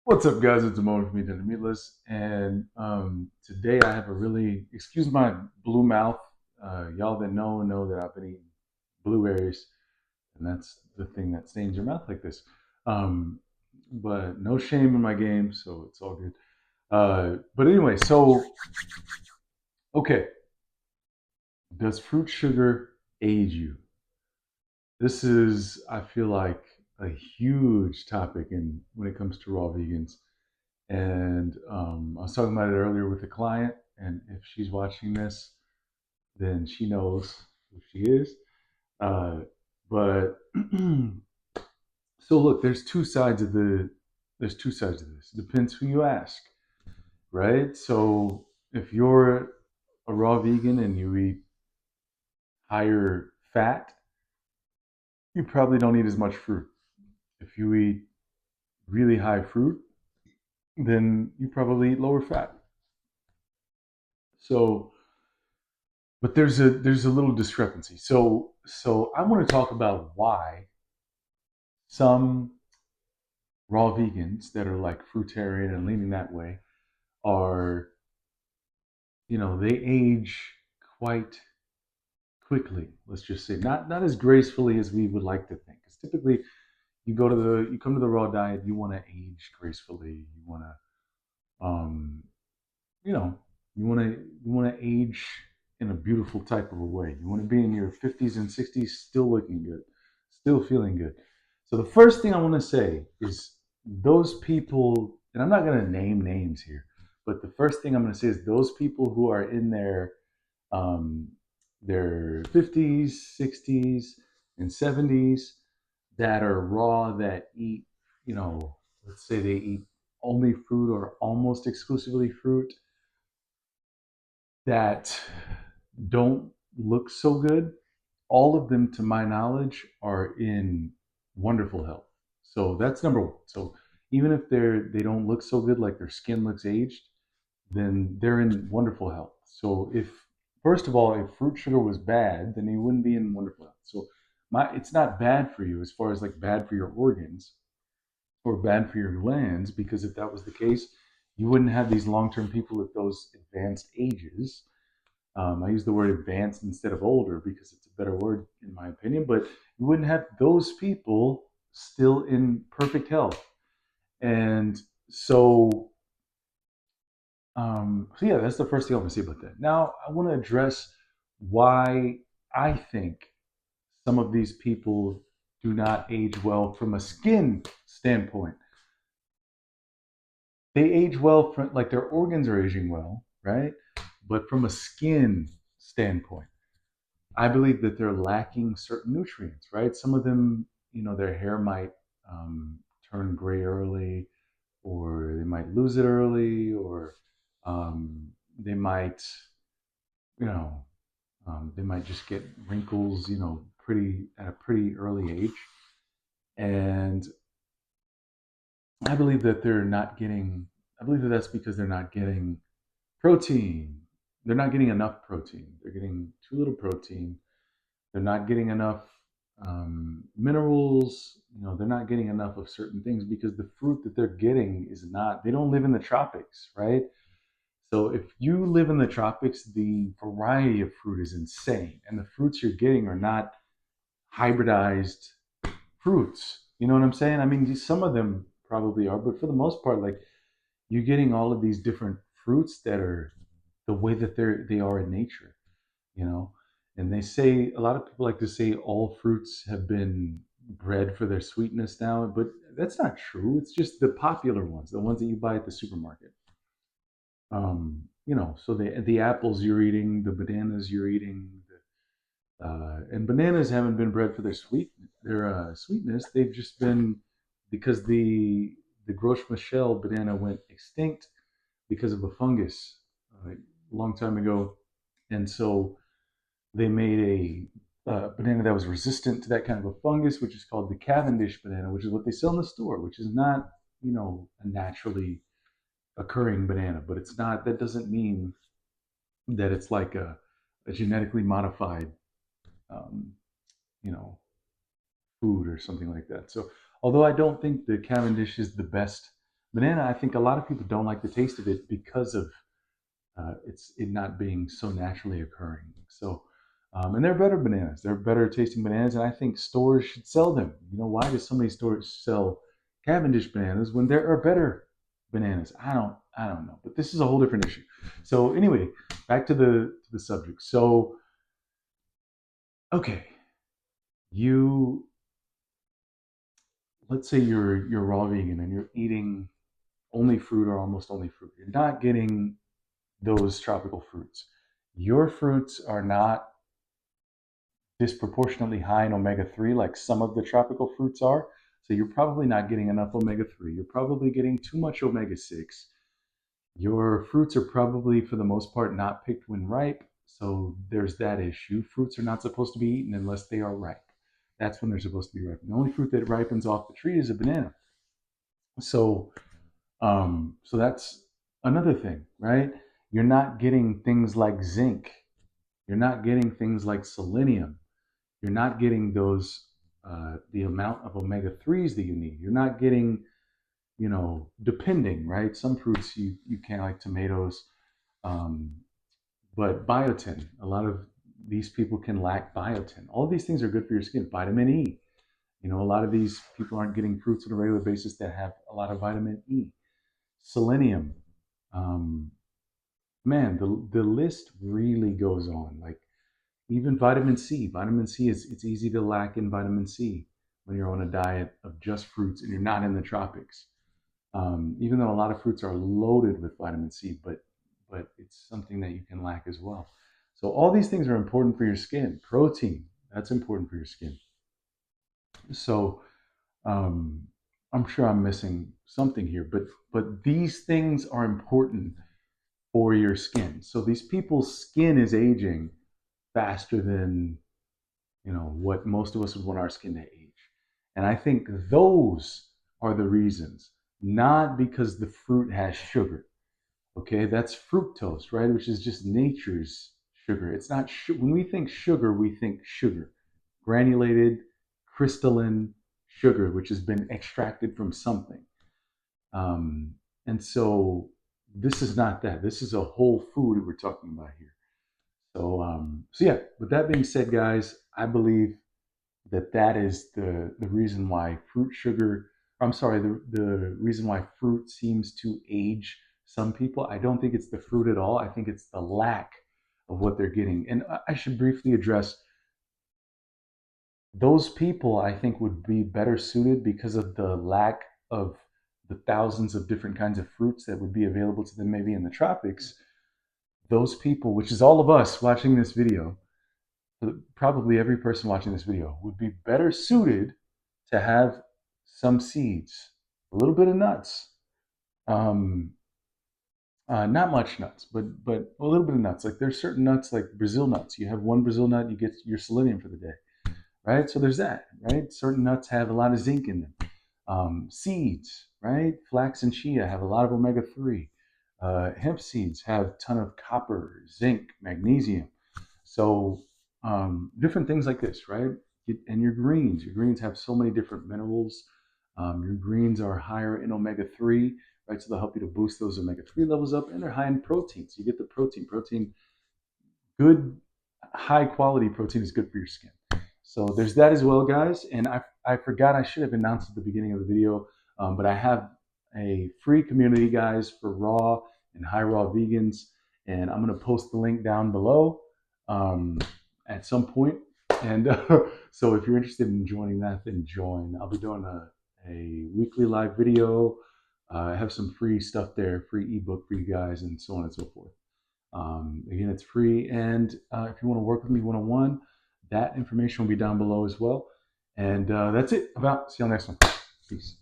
What's up, guys? It's Amon from Eat Meatless, and today I have a really excuse my blue mouth. Y'all that know that I've been eating blueberries, and that's the thing that stains your mouth like this. Um, but no shame in my game, so it's all good. But anyway, so okay, does fruit sugar age you? This is, I feel like, a huge topic in when it comes to raw vegans. And I was talking about it earlier with a client, and if she's watching this, then she knows who she is. Uh, but so look, there's two sides of this. It depends who you ask, right? So if you're a raw vegan and you eat higher fat, you probably don't eat as much fruit. If you eat really high fruit, then you probably eat lower fat. So but there's a little discrepancy. So I want to talk about why some raw vegans that are like fruitarian and leaning that way are, they age quite quickly. Let's just say not as gracefully as we would like to think. Because typically you come to the raw diet, you want to age gracefully. You want to you know you want to age in a beautiful type of a way. You want to be in your 50s and 60s still looking good, still feeling good. So the first thing I want to say is those people, and I'm not going to name names here, but the first thing I'm going to say is those people who are in um, their 50s, 60s, and 70s that are raw, that eat, let's say they eat only fruit or almost exclusively fruit, that don't look so good, all of them, to my knowledge, are in wonderful health. So that's number one. So even if they don't look so good, like their skin looks aged, then they're in wonderful health. So if first of all, if fruit sugar was bad, then you wouldn't be in wonderful health. So it's not bad for you as far as like bad for your organs or bad for your glands, because if that was the case, you wouldn't have these long-term people at those advanced ages. I use the word advanced instead of older because it's a better word in my opinion, but you wouldn't have those people still in perfect health. And so, so yeah, that's the first thing I want to say about that. Now, I want to address why I think some of these people do not age well from a skin standpoint. They age well from like their organs are aging well, right? But from a skin standpoint, I believe that they're lacking certain nutrients, right? Some of them, their hair might turn gray early, or they might lose it early, or they might, you know, they might just get wrinkles, pretty at a pretty early age. And I believe that they're not getting. I believe that that's because they're not getting protein. They're not getting enough protein. They're getting too little protein. They're not getting enough minerals. They're not getting enough of certain things because the fruit that they're getting is not. They don't live in the tropics, right? So if you live in the tropics, the variety of fruit is insane, and the fruits you're getting are not hybridized fruits. You know what I'm saying? I mean, some of them probably are, but for the most part, like you're getting all of these different fruits that are the way that they are in nature, you know. And they say a lot of people like to say all fruits have been bred for their sweetness now, but that's not true. It's just the popular ones, the ones that you buy at the supermarket. So the apples you're eating, the bananas you're eating, and bananas haven't been bred for their sweetness. They've just been because the Gros Michel banana went extinct because of a fungus a long time ago, and so they made a banana that was resistant to that kind of a fungus, which is called the Cavendish banana, which is what they sell in the store, which is not, a naturally occurring banana. But it's not. That doesn't mean that it's like a genetically modified, um, you know, food or something like that. So, although I don't think the Cavendish is the best banana, I think a lot of people don't like the taste of it because of it not being so naturally occurring. So, and they're better bananas. They're better tasting bananas, and I think stores should sell them. You know, why do so many stores sell Cavendish bananas when there are better bananas? I don't know. But this is a whole different issue. So anyway, back to the subject. So, okay, you let's say you're raw vegan and you're eating only fruit or almost only fruit. You're not getting those tropical fruits. Your fruits are not disproportionately high in omega-3 like some of the tropical fruits are. So you're probably not getting enough omega-3. You're probably getting too much omega-6. Your fruits are probably, for the most part, not picked when ripe. So there's that issue. Fruits are not supposed to be eaten unless they are ripe. That's when they're supposed to be ripe. The only fruit that ripens off the tree is a banana. So, so that's another thing, right? You're not getting things like zinc. You're not getting things like selenium. You're not getting those the amount of omega-3s that you need. You're not getting, you know, depending, right? Some fruits you can, like tomatoes, um, but biotin. A lot of these people can lack biotin. All of these things are good for your skin. Vitamin E. You know, a lot of these people aren't getting fruits on a regular basis that have a lot of vitamin E. Selenium. Um, Man, the list really goes on. Like even vitamin C. Vitamin C is it's easy to lack in vitamin C when you're on a diet of just fruits and you're not in the tropics. Even though a lot of fruits are loaded with vitamin C, but it's something that you can lack as well. So all these things are important for your skin. Protein, that's important for your skin. So um, I'm sure I'm missing something here, but these things are important for your skin. So these people's skin is aging faster than what most of us would want our skin to age. And I think those are the reasons, not because the fruit has sugar. Okay, that's fructose, right? Which is just nature's sugar. It's not when we think sugar, we think sugar, granulated, crystalline sugar, which has been extracted from something. Um, and so this is not that. This is a whole food we're talking about here. So yeah. With that being said, guys, I believe that is the reason why fruit sugar. I'm sorry, the reason why fruit seems to age some people. I don't think it's the fruit at all. I think it's the lack of what they're getting. And I should briefly address those people. I think would be better suited because of the lack of the thousands of different kinds of fruits that would be available to them, maybe in the tropics. Those people, which is all of us watching this video, probably every person watching this video would be better suited to have some seeds, a little bit of nuts, um, not much nuts, but a little bit of nuts. Like there's certain nuts, like Brazil nuts. You have one Brazil nut, you get your selenium for the day, right? So there's that, right? Certain nuts have a lot of zinc in them. Seeds, right? Flax and chia have a lot of omega-3. Hemp seeds have a ton of copper, zinc, magnesium. So different things like this, right? And your greens have so many different minerals. Your greens are higher in omega-3, right? So they'll help you to boost those omega-3 levels up, and they're high in protein. So you get the protein. Protein, good, high quality protein is good for your skin. So there's that as well, guys. And I forgot, I should have announced at the beginning of the video, but I have a free community, guys, for raw and high raw vegans. And I'm going to post the link down below at some point. And so if you're interested in joining that, then join. I'll be doing a weekly live video. I have some free stuff there, free ebook for you guys, and so on and so forth. Again, it's free. And if you want to work with me one-on-one, that information will be down below as well. And that's it. See you on the next one. Peace.